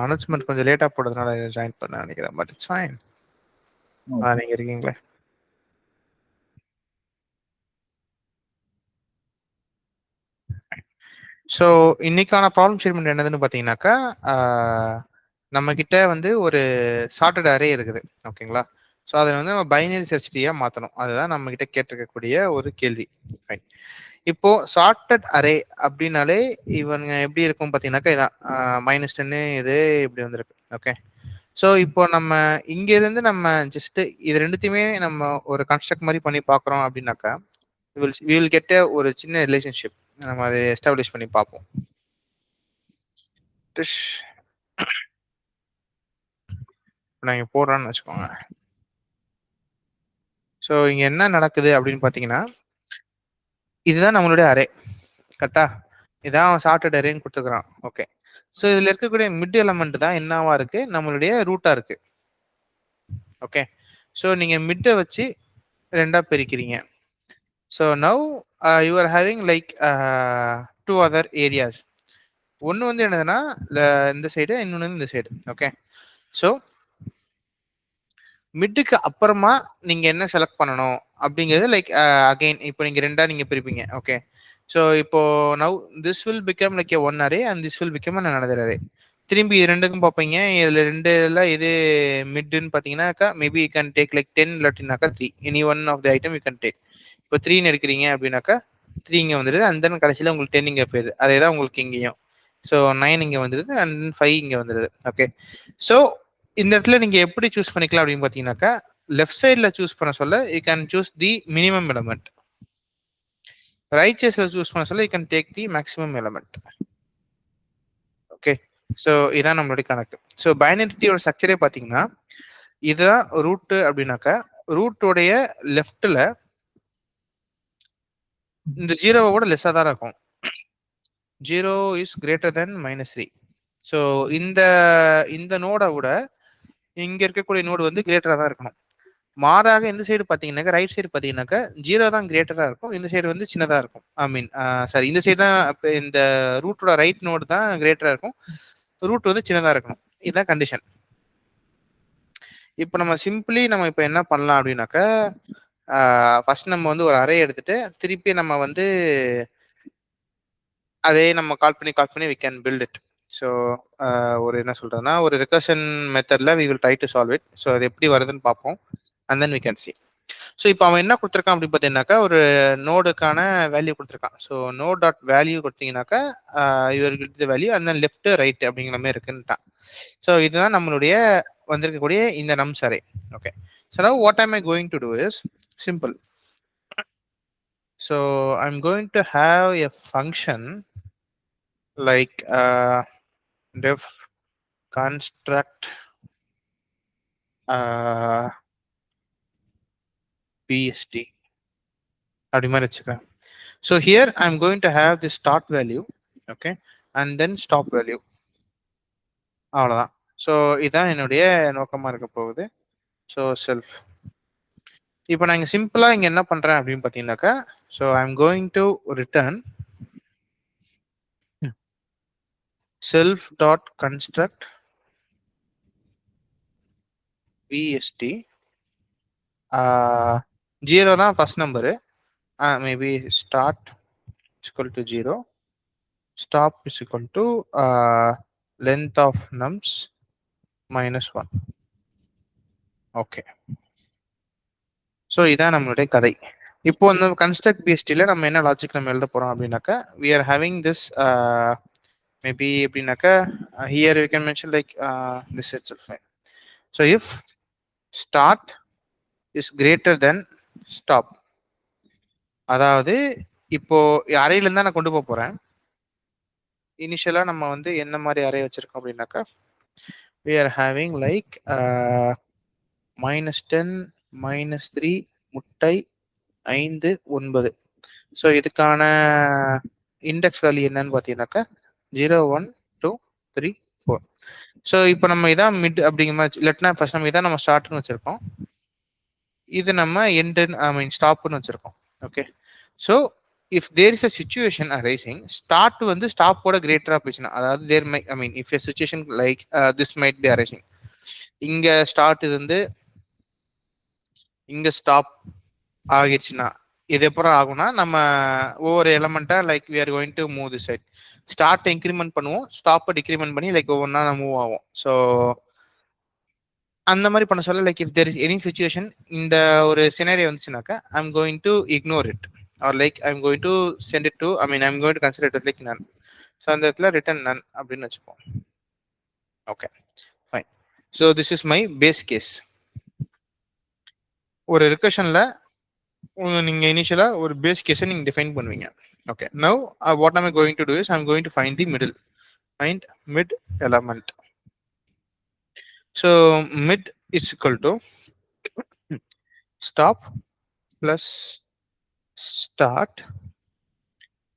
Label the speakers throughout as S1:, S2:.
S1: Announcement கொஞ்சம் லேட்டாக போடுறதுனால ஜாயின் பண்ண நினைக்கிறேன், பட் இட்ஸ் ஃபைன். நீங்க இருக்கீங்களே. ஸோ இன்னைக்கான ப்ராப்ளம் ஸ்டேட்மெண்ட் என்னதுன்னு பார்த்தீங்கன்னாக்கா, நம்ம கிட்ட வந்து ஒரு சார்ட்டட் அரே இருக்குது, ஓகேங்களா. ஸோ அதை வந்து நம்ம பைனரி சர்ச் ட்ரீயாக மாற்றணும். அதுதான் நம்ம கிட்ட கேட்டிருக்கக்கூடிய ஒரு கேள்வி. ஃபைன். இப்போ சார்ட்டட் அரே அப்படின்னாலே இவங்க எப்படி இருக்கும் பார்த்தீங்கன்னாக்கா, இதான் -10 இது இப்படி வந்திருக்கு. ஓகே. ஸோ இப்போ நம்ம இங்கிருந்து நம்ம ஜஸ்ட் இது ரெண்டுத்தையுமே நம்ம ஒரு கன்ஸ்ட்ரக்ட் மாதிரி பண்ணி பார்க்குறோம் அப்படின்னாக்கா, வில் கெட் ஒரு சின்ன ரிலேஷன்ஷிப். நம்ம அதை எஸ்டாப்ளிஷ் பண்ணி பார்ப்போம். நான் இங்கே போடுறேன்னு வச்சுக்கோங்க. ஸோ இங்க என்ன நடக்குது அப்படின்னு பார்த்தீங்கன்னா, இதுதான் நம்மளுடைய அரே, கரெக்டா. இதான் சார்ட்டட் அரேன்னு கொடுத்துக்கிறான். ஓகே. ஸோ இதுல இருக்கக்கூடிய மிட் எலமெண்ட் தான் என்னவா இருக்கு, நம்மளுடைய ரூட்டா இருக்கு. ஓகே. ஸோ நீங்க மிட்டை வச்சு ரெண்டா பிரிக்கிறீங்க. So now you are having like 2 other areas. ஒன்று வந்து என்னதுன்னா இந்த சைடு, இன்னொன்று இந்த சைடு. ஓகே. ஸோ மிட்டுக்கு அப்புறமா நீங்க என்ன செலக்ட் பண்ணணும் அப்படிங்கிறது லைக் அகைன் இப்போ நீங்க ரெண்டா நீங்க பிரிப்பீங்க. ஓகே. ஸோ இப்போ now this will become like one array and this will become another array. திரும்பி இது ரெண்டுக்கும் பார்ப்பீங்க. இதுல ரெண்டுல இது மிட்னு பார்த்தீங்கன்னாக்கா maybe you can take like 10 இல்லாட்டினாக்கா 3. Any one of the item you can take. இப்போ 3ன்னு எடுக்கிறீங்க அப்படின்னாக்கா 3 இங்கே வந்துடுது. அண்ட் தென் கடைசியில் உங்களுக்கு 10 இங்கே போயிடுது. அதே தான் உங்களுக்கு இங்கேயும். ஸோ 9 இங்கே வந்துடுது அண்ட் 5 இங்கே வந்துடுது. ஓகே. ஸோ இந்த இடத்துல நீங்க எப்படி சூஸ் பண்ணிக்கலாம் அப்படின்னு பார்த்தீங்கன்னாக்கா, லெஃப்ட் சைடில் சூஸ் பண்ண சொல்ல you can choose the minimum element. Right சைடில் சூஸ் பண்ண சொல்ல you can take the maximum element. Okay. So இதான் நம்மளுடைய கணக்கு. ஸோ பைனரிட்டியோட ஸ்ட்ரக்சரே பார்த்தீங்கன்னா, இதுதான் ரூட்டு அப்படின்னாக்கா, ரூட்டோடைய லெஃப்ட்ல இந்த 0 விட லெஸ்ஸாக தான் இருக்கும். 0 இஸ் கிரேட்டர் தென் -3. ஸோ இந்த நோடை விட இங்க இருக்கக்கூடிய நோடு வந்து கிரேட்டரா தான் இருக்கணும். மாறாக இந்த சைடு பார்த்தீங்கன்னாக்கா, ரைட் சைடு பார்த்தீங்கன்னாக்கா 0 தான் கிரேட்டரா இருக்கும், இந்த சைடு வந்து சின்னதா இருக்கும். ஐ மீன் சாரி, இந்த சைடு தான் இந்த ரூட்டோட ரைட் நோடு தான் கிரேட்டரா இருக்கும், ரூட் வந்து சின்னதா இருக்கணும். இதுதான் கண்டிஷன். இப்போ நம்ம சிம்பிளி நம்ம இப்போ என்ன பண்ணலாம் அப்படின்னாக்கா, ஃபர்ஸ்ட் நம்ம வந்து ஒரு அரே எடுத்துட்டு திருப்பி நம்ம வந்து அதே நம்ம கால் பண்ணி we can build it. So ஒரு என்ன சொல்றதுன்னா, ஒரு ரெக்கர்ஷன் மெத்தட்ல we will try to solve it. So அது எப்படி வருதுன்னு பார்ப்போம், and then we can see. So இப்போ அவன் என்ன கொடுத்துருக்கான் அப்படின்னு பார்த்தீங்கன்னாக்கா, ஒரு நோடுக்கான வேல்யூ கொடுத்துருக்கான். ஸோ நோட் டாட் வேல்யூ கொடுத்தீங்கன்னாக்கா இவர் the value and then left right அப்படிங்கிற மாதிரி இருக்குன்ட்டான். ஸோ இதுதான் நம்மளுடைய வந்திருக்கக்கூடிய இந்த nums array. Okay. So now what am I going to do is simple. So I'm going to have a function like def construct bst அப்படி மாதிரி வச்சுக்கிறேன். So here I'm going to have the start value, okay, and then stop value. அவ்வளோதான். So இதுதான் என்னுடைய நோக்கமாக இருக்க போகுது. So self. இப்போ நான் இங்கே சிம்பிளாக இங்கே என்ன பண்ணுறேன் அப்படின்னு பார்த்தீங்கன்னாக்கா, so I'm going to return self dot construct bst. 0 தான் first number, maybe start is equal to 0, stop is equal to length of nums -1. Okay. So இதான் நம்மளுடைய கதை. இப்போ இந்த கன்ஸ்ட்ரக்ட் பிஎஸ்டியில் நம்ம என்ன லாஜிக் நம்ம எழுத போகிறோம் அப்படின்னாக்கா, we are having this maybe எப்படின்னாக்கா here we can mention like this itself. So if start is greater than stop, அதாவது இப்போ அறையிலேருந்து தான் நான் கொண்டு போக போகிறேன். இனிஷியலாக நம்ம வந்து என்ன மாதிரி அறை வச்சிருக்கோம் அப்படின்னாக்கா, we are having like -10 -3 முட்டை 5 9. ஸோ இதுக்கான இண்டெக்ஸ் வேல்யூ என்னன்னு பார்த்தீங்கன்னாக்கா 0 1 2 3 4. ஸோ இப்போ நம்ம இதான் மிட் அப்படிங்கிற மாதிரி, இல்லாட்டினா ஃபர்ஸ்ட் நம்ம இதான் நம்ம ஸ்டார்ட்னு வச்சிருக்கோம், இது நம்ம எண்டுன்னு ஐ மீன் ஸ்டாப்னு வச்சிருக்கோம். Okay. So if there is a situation arising, start வந்து ஸ்டாப்போட கிரேட்டரா போச்சுன்னா, அதாவது there my I mean if a situation like this might be arising, இங்க ஸ்டார்ட் இருந்து இங்க ஸ்டாப் ஆகிடுச்சுன்னா இது எப்பறம் ஆகும்னா, நம்ம ஒவ்வொரு எலமெண்ட்டா like we are going to move this side. Start increment பண்ணுவோம், ஸ்டாப்பை டிக்ரிமெண்ட் பண்ணி லைக் ஒவ்வொன்றா மூவ் ஆகும். ஸோ அந்த மாதிரி பண்ண சொல்ல like if there is any situation, இந்த ஒரு சினாரியோ வந்துச்சுனாக்கா I'm going to ignore it or like I'm going to send it to I mean I'm going to consider it like none. So அந்த இடத்துல return none அப்படின்னு வச்சுப்போம். Okay fine. So this is my base case. ஒரு ரிகர்ஷன்ல நீங்க இனிஷியலா ஒரு base கேஸை நீங்க டிஃபைன் பண்ணுவீங்க. Okay, now what I'm going to to is I'm going to find the middle. Find mid element. So mid is equal to stop plus start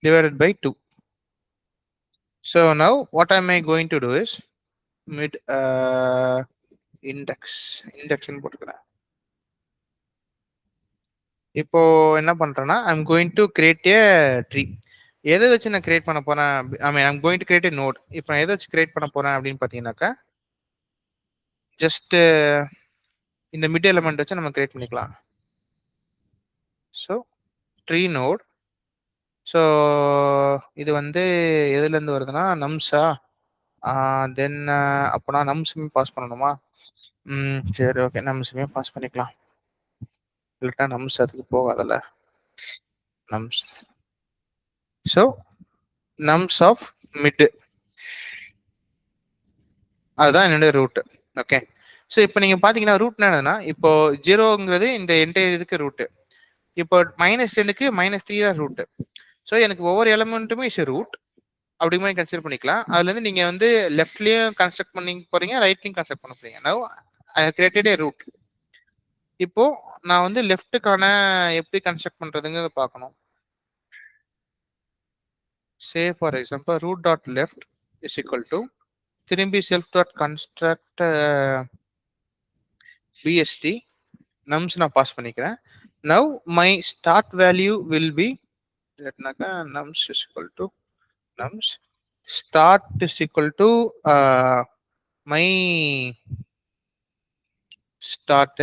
S1: divided by 2. So now what am I going to do is mid index னு போட்டுக்கிறேன். இப்போ என்ன பண்றேன்னா I'm going to create a tree. எதை வச்சு நான் create பண்ண போறேன், ஐ மீன் I'm going to create a node. இப்போ நான் எதை வச்சு கிரியேட் பண்ண போறேன் அப்படின்னு பார்த்தீங்கன்னாக்கா ஜஸ்ட் இந்த மிட் எலிமெண்ட் வச்சு நம்ம கிரியேட் பண்ணிக்கலாம். So tree note. ஸோ இது வந்து எதுலேருந்து வருதுன்னா நம்ஸா, தென் அப்போனா நம்ஸுமே பாஸ் பண்ணணுமா? சரி ஓகே, நம்ஸுமே பாஸ் பண்ணிக்கலாம். இல்லட்டா நம்ஸ் அதுக்கு போகாதல்ல. Nums. So nums of mid, அதுதான் என்னுடைய ரூட். ஓகே, ஸோ இப்போ நீங்கள் பார்த்தீங்கன்னா ரூட் என்னதுன்னா, இப்போ 0ங்கிறது இந்த என்டையர் இதுக்கு ரூட்டு, இப்போ -10க்கு -3 தான் ரூட்டு. ஸோ எனக்கு ஒவ்வொரு எலமெண்ட்டுமே இஸ் ரூட் அப்படி மாதிரி கன்சிடர் பண்ணிக்கலாம். அதுலேருந்து நீங்கள் வந்து லெஃப்ட்லேயும் கன்ஸ்ட்ரக்ட் பண்ணி போறீங்க, ரைட்லையும் கன்ஸ்ட்ரக்ட் பண்ண போறீங்க. Now I have created a root. இப்போ நான் வந்து லெஃப்ட்டுக்கான எப்படி கன்ஸ்ட்ரக்ட் பண்ணுறதுங்கிறத பார்க்கணும். Say for example root dot left is equal to திரும்பி self dot construct BST nums நான் பாஸ் பண்ணிக்கிறேன். Now my start value will be nums is equal to nums start is equal to my start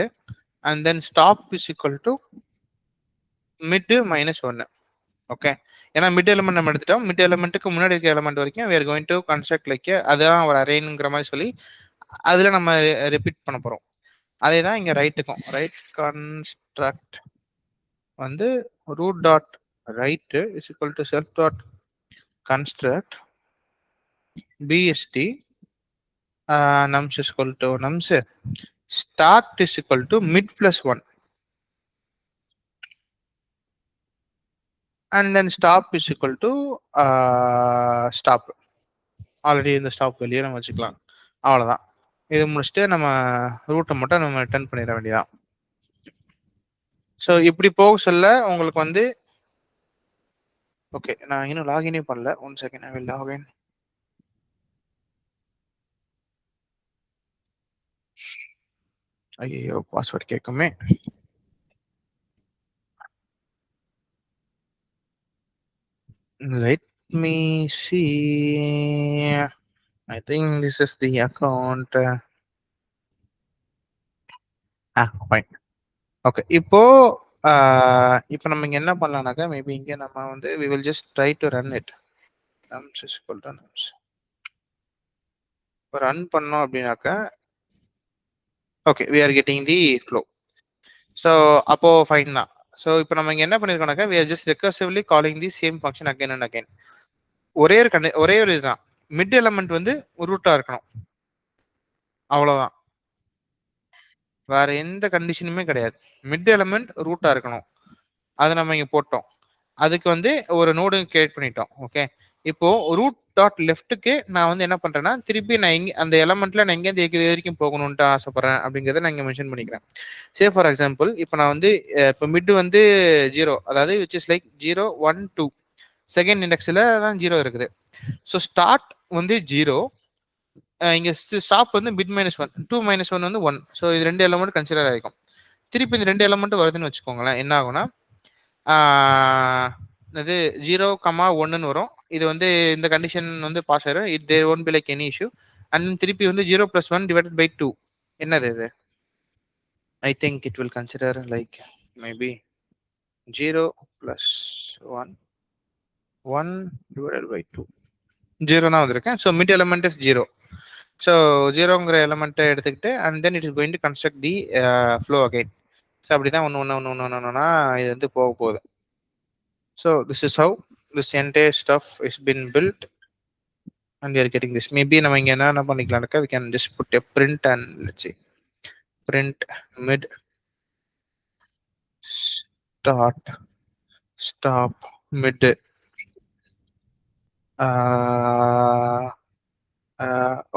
S1: and then stop is equal to mid -1. Okay, ஏன்னா mid element நம்ம எடுத்துட்டோம். Mid எலிமெண்ட்டுக்கு முன்னாடி இருக்க element வரைக்கும் we are going to construct like அதான் ஒரு அரேங்கிற மாதிரி சொல்லி அதுல நம்ம ரிப்பீட் பண்ண போறோம். அதே தான் இங்க ரைட்டுக்கும். ரைட் கன்ஸ்ட்ரக்ட் வந்து root dot right is equal to self dot construct bst nums is equal to nums start is equal to mid plus 1 and then stop is equal to stop. Already இந்த stop வெளியே நம்ம வச்சுக்கலாம். அவ்வளோதான். இது முடிச்சுட்டு நம்ம ரூட்டை மட்டும் நம்ம ரிட்டர்ன் பண்ணிட வேண்டியதான். ஸோ இப்படி போக சொல்ல உங்களுக்கு வந்து ஓகே, நான் இன்னும் லாகினே பண்ணல. 1 செகண்ட், ஐ வில் லாகின். ஐயோ password கேட்குமே. Let me see. I think this is the account. Fine. Okay, இப்போ நம்ம இங்க என்ன பண்ணலாம்னாக்கா மேபி இங்க நம்ம வந்து we will just try to run it. nums is equal to nums. இப்போ ரன் பண்ணோம் அப்படின்னாக்கா okay we are getting the flow. So அப்போ ஃபைன் தான். ஸோ இப்போ நம்ம இங்க என்ன பண்ணிருக்கோம்னாக்கா we are just recursively calling the same function again and again. ஒரே ஒரு இதுதான், மிட் எலிமெண்ட் வந்து ரூட்டா இருக்கணும், அவ்வளவுதான். வேற எந்த கண்டிஷனுமே கிடையாது. மிட் எலிமெண்ட் ரூட்டா இருக்கணும், அதை நம்ம இங்க போட்டோம். அதுக்கு வந்து ஒரு நோடு கிரியேட் பண்ணிட்டோம். ஓகே, இப்போ ரூட் டாட் லெஃப்ட்டுக்கு நான் வந்து என்ன பண்றேன்னா திருப்பி நான் இங்க அந்த எலமெண்ட்ல நான் எங்கேருந்து இது வரைக்கும் போகணும்ட்டு ஆசைப்படுறேன் அப்படிங்கிறத நான் இங்க மென்ஷன் பண்ணிக்கிறேன். சே ஃபார் எக்ஸாம்பிள் இப்போ நான் வந்து இப்போ மிட் வந்து 0, அதாவது விச் இஸ் லைக் 0 1 2 செகண்ட் இண்டெக்ஸ்ல தான் 0 இருக்குது. ஸோ ஸ்டார்ட் வந்து 0, இங்க ஸ்டாப் வந்து மிட் -1, 2 -1 வந்து 1. ஸோ இது 2 எலமெண்ட் கன்சிடர் ஆகிக்கும். திருப்பி இந்த 2 எலமெண்ட் வருதுன்னு வச்சுக்கோங்களேன், என்ன ஆகும்னா இது 0,1ன்னு வரும். இது வந்து இந்த கண்டிஷன் வந்து பாஸ் ஆயிரும். It there won't be like any issue. And திருப்பி வந்து 0 + 1 டிவைடட் பை 2. என்னது இது? I think it will consider like maybe 0 + 1, 1 divided by 2. 0 தான் வந்திருக்கேன். So mid element is 0. So 0ங்கிற எலமெண்ட்டை எடுத்துக்கிட்டு and then it is going to construct the flow again. So அப்படி தான் ஒன்று இது வந்து போக போகுது. So this is how this entire stuff is been built and we are getting this. Maybe நம்ம இங்க என்ன பண்ணிக்கலாம்க்கா, we can just put a print and let's see, print mid start stop mid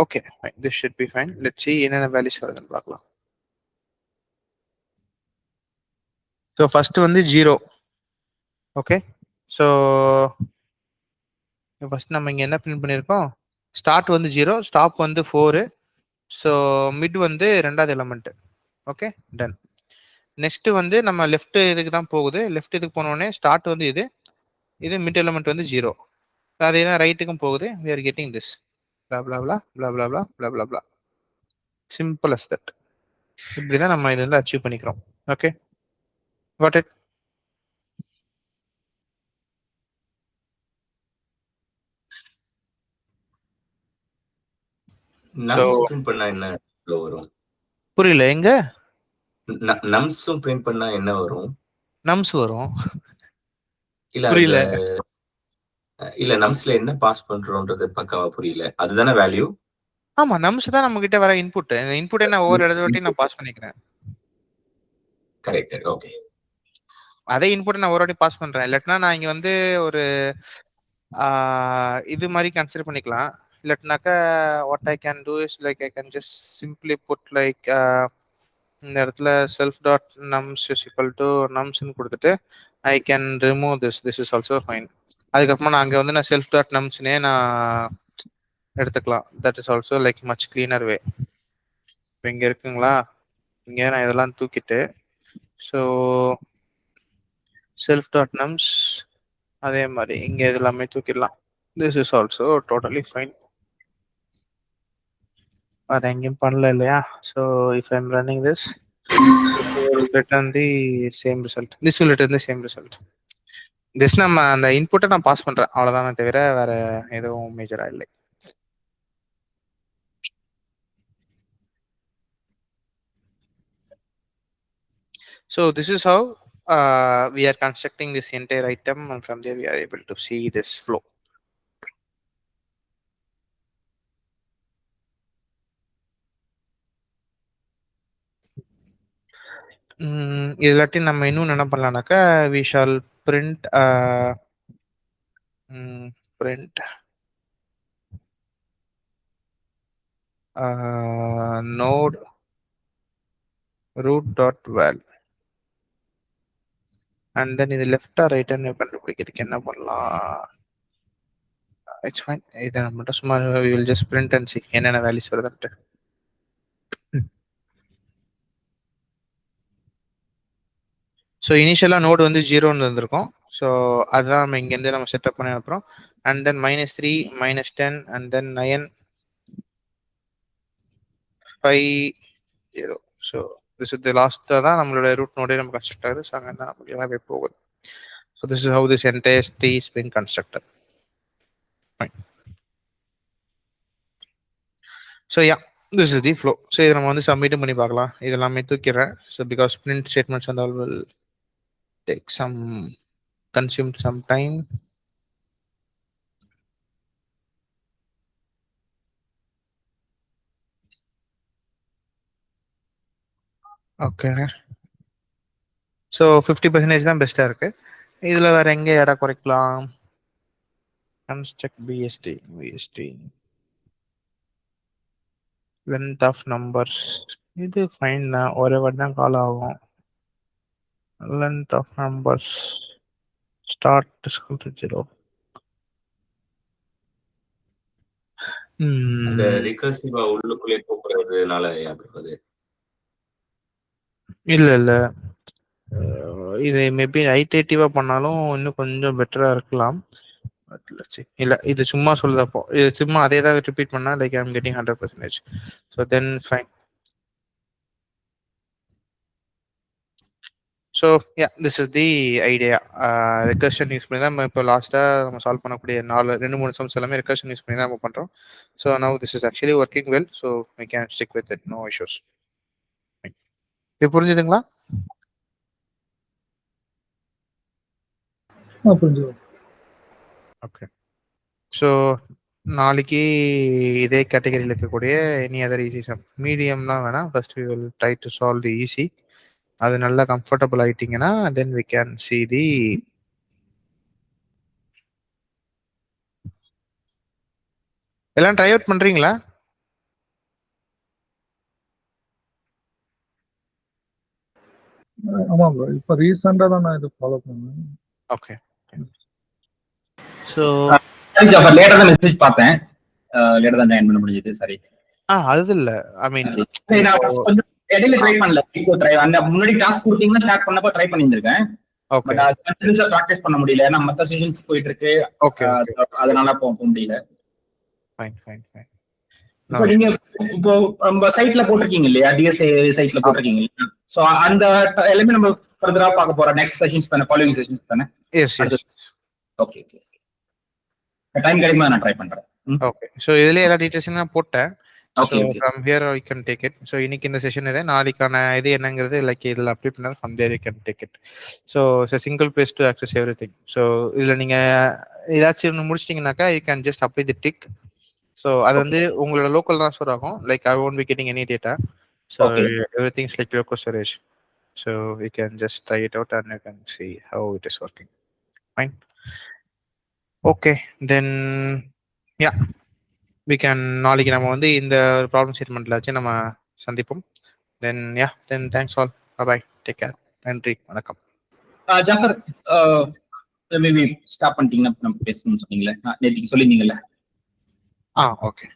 S1: okay fine. This should be fine. Let's see என்னென்ன values வருதுன்னு பார்க்கலாம். So first வந்து 0. Okay, so first நம்ம இங்க என்ன பிரிண்ட் பண்ணியிருக்கோம், ஸ்டார்ட் வந்து 0, ஸ்டாப் வந்து 4, ஸோ மிட் வந்து ரெண்டாவது எலமெண்ட். Okay done. நெக்ஸ்ட் வந்து நம்ம லெஃப்ட் இதுக்கு தான் போகுது. லெஃப்ட் இதுக்கு போனோடனே ஸ்டார்ட் வந்து இது மிட் எலமெண்ட் வந்து 0. அதே தான் ரைட்டுக்கும் போகுது. we are getting this blah blah blah blah blah blah blah blah blah. simple as that. இப்படி தான் நம்ம இது வந்து அச்சீவ் பண்ணிக்கிறோம். Okay, got it?
S2: Nums print பண்ணா என்ன வரும்?
S1: புரியல. எங்க
S2: நம்ஸும் பிரிண்ட் பண்ணா என்ன வரும்?
S1: நம்ஸ் வரும்.
S2: இல்ல
S1: புரியல.
S2: இல்ல நம்ஸ்ல என்ன பாஸ் பண்றோம்ன்றது பக்காவா புரியல. அதுதானே வேல்யூ?
S1: ஆமா, நம்ஸ் தான் நம்ம கிட்ட வர இன்புட். இந்த இன்புட் என்ன ஒவ்வொரு இடத்துல நான் பாஸ் பண்ணிக்கிறேன்.
S2: கரெக்ட். ஓகே,
S1: அதே இன்புட் நான் ஒரு வாட்டி பாஸ் பண்றேன். இல்லாட்டினா நான் இங்க வந்து ஒரு இது மாதிரி கன்சிடர் பண்ணிக்கலாம். இல்லாட்டினாக்கா what I can do is like I can just simply put like இந்த இடத்துல self dot nums is equal to நம்ஸ்ன்னு கொடுத்துட்டு I can remove this is also fine. அதுக்கப்புறமா நான் அங்கே வந்து நான் செல்ஃப் டாட் நம்ஸ்னே நான் எடுத்துக்கலாம். That is also like much cleaner way. இப்போ இங்கே இருக்குங்களா, இங்கே நான் இதெல்லாம் தூக்கிட்டு ஸோ செல்ஃப் டாட் நம்ஸ் அதே மாதிரி இங்கே இது எல்லாமே தூக்கிடலாம். This is also totally fine. வேறு எங்கேயும் பண்ணல இல்லையா? So if I am running this return the same result. This will return the same result. This நம்ம அந்த இன்புட்டை நான் பாஸ் பண்றேன், அவ்வளவுதானே தவிர வேற எதுவும் மேஜரா இல்லை. So this is how we are constructing this entire item, and from there we are able to see this flow. இல்லாட்டி நம்ம இன்னும் என்ன பண்ணலாம்னாக்கா we shall print node root dot val and then இது லெஃப்டா ரைட்னு கண்டுபிடிக்கிறதுக்கு என்ன பண்ணலாம்? It's fine. இதை மட்டும் சும்மா we will just print and see என்னென்ன வேல்யூஸ் வருதுன்ட்டு. ஸோ இனிஷியலாக நோடு வந்து 0ன்னு இருந்திருக்கும். ஸோ அதுதான் நம்ம இங்கேருந்து நம்ம செட்டப் பண்ணி அனுப்புகிறோம். And then -3 -10 and then 9 5 0. So this is தி லாஸ்ட்டாக தான் நம்மளோட ரூட் நோடே நம்ம கன்ஸ்ட்ரக்ட் ஆகுது. ஸோ அங்கே தான் நமக்கு எல்லாமே போகுது. So this is how this entire tree is been constructed. So yeah, this is the flow. So இதை நம்ம வந்து சப்மிட்டும் பண்ணி பார்க்கலாம். இதெல்லாமே தூக்கிடுறேன். So because print statements and all will take consume some time. Okay, so 50% தான் பெஸ்டா இருக்கு. இதுல வேற எங்க எடை குறைக்கலாம்? construct bst length of numbers. இது ஃபைன் தான், ஒரே வாட்டி தான் கால் ஆகும். length of numbers start is equal to 0.
S2: அந்த ரிகர்சிவா உள்ளுக்குள்ளே போறதுனால அது
S1: இல்ல இது மேபி ஐட்டேட்டிவா பண்ணாலும் இன்னும் கொஞ்சம் பெட்டரா இருக்கலாம். இல்ல இது சும்மா சொல்லுதப்போ இது சும்மா அதே தான் ரிப்பீட் பண்ணா like I am getting 100%. So then fine. So yeah this is the idea. Recursion use பண்ணி தான் நம்ம இப்போ லாஸ்ட்டாக நம்ம சால்வ் பண்ணக்கூடிய 2-3 சம்ஸ் எல்லாமே ரெக்கர்ஷன் யூஸ் பண்ணி தான் நம்ம பண்ணுறோம். So now this is actually working well. So we can stick with it, no issues. இது புரிஞ்சுதுங்களா?
S3: புரிஞ்சுது.
S1: ஓகே. ஸோ நாளைக்கு இதே கேட்டகரியில் இருக்கக்கூடிய எனி அதர் ஈஸி சம் மீடியம்லாம் வேணாம். First we will try to solve the easy. அது நல்லா கம்ஃபர்டபுள் ஆயிட்டீங்கன்னா then we can see the எல்லாம் ட்ரை அவுட் பண்றீங்களா?
S3: ஆமா ப்ரோ, இப்போ ரீசெண்டா தான் நான் இது ஃபாலோ பண்ணேன்.
S1: ஓகே. ஸோ
S4: லேட்டா தான் மெசேஜ் பார்த்தேன், லேட்டா தான் ஜாயின் பண்ண முடிஞ்சது. சரி.
S1: அது இல்ல, ஐ மீன்
S4: நான் கொஞ்சம் இடையில ட்ரை பண்ணல. இப்போ ட்ரை அந்த முன்னாடி டாஸ்க் கொடுத்தீங்கன்னா ஸ்டார்ட் பண்ணப்ப ட்ரை பண்ணியிருந்திருக்கேன்.
S1: ஓகே
S4: பட் அது கண்டினியூஸா பிராக்டிஸ் பண்ண முடியல. ஏன்னா மத்த செஷன்ஸ் போயிட்டு இருக்கு.
S1: ஓகே
S4: அதனால போக முடியல.
S1: Fine fine fine.
S4: இப்போ நீங்க இப்போ நம்ம சைட்ல போட்டிருக்கீங்க இல்லையா, டிஎஸ்ஏ சைட்ல போட்டிருக்கீங்க இல்லையா? சோ அந்த எல்லாமே நம்ம ஃபர்தரா பார்க்க போற நெக்ஸ்ட் செஷன்ஸ் தானே, ஃபாலோயிங் செஷன்ஸ் தானே?
S1: Yes yes.
S4: Okay okay. Time கிடைக்குமா நான் ட்ரை பண்றேன்.
S1: ஓகே. ஸோ இதுலயே எல்லா டீடைல்ஸும் நான் போட்டேன்.
S4: Okay
S1: So
S4: okay.
S1: from here you can take it. So இன்னைக்கு இந்த செஷன் இது, நாளைக்கான இது என்னங்கிறது லைக் இதில் அப்ளை பண்ணால் from there you can take it. So it's a single place to access everything. So இதில் நீங்கள் ஏதாச்சும் ஒன்று முடிச்சிட்டிங்கனாக்கா you can just apply the tick. So அது வந்து உங்களோட லோக்கல் தான் ஸ்டோர் ஆகும். Like I won't be getting any data. So everything is like local storage. So you can just try it out and you can see how it is working. Fine. Okay, then yeah. We can நாளைக்கு நம்ம வந்து இந்த ஒரு problem ஸ்டேட்மெண்ட்ல வச்சு நம்ம சந்திப்போம். Then yeah then thanks all, bye bye, take care, நன்றி, வணக்கம்.
S4: ஜாஃபர், மேபி ஸ்டாப் பண்ணிட்டீங்கன்னா நம்ம பேசணும்னு சொன்னீங்களே, நேற்றுக்கு சொல்லியிருந்தீங்கல்ல.
S1: ஓகே.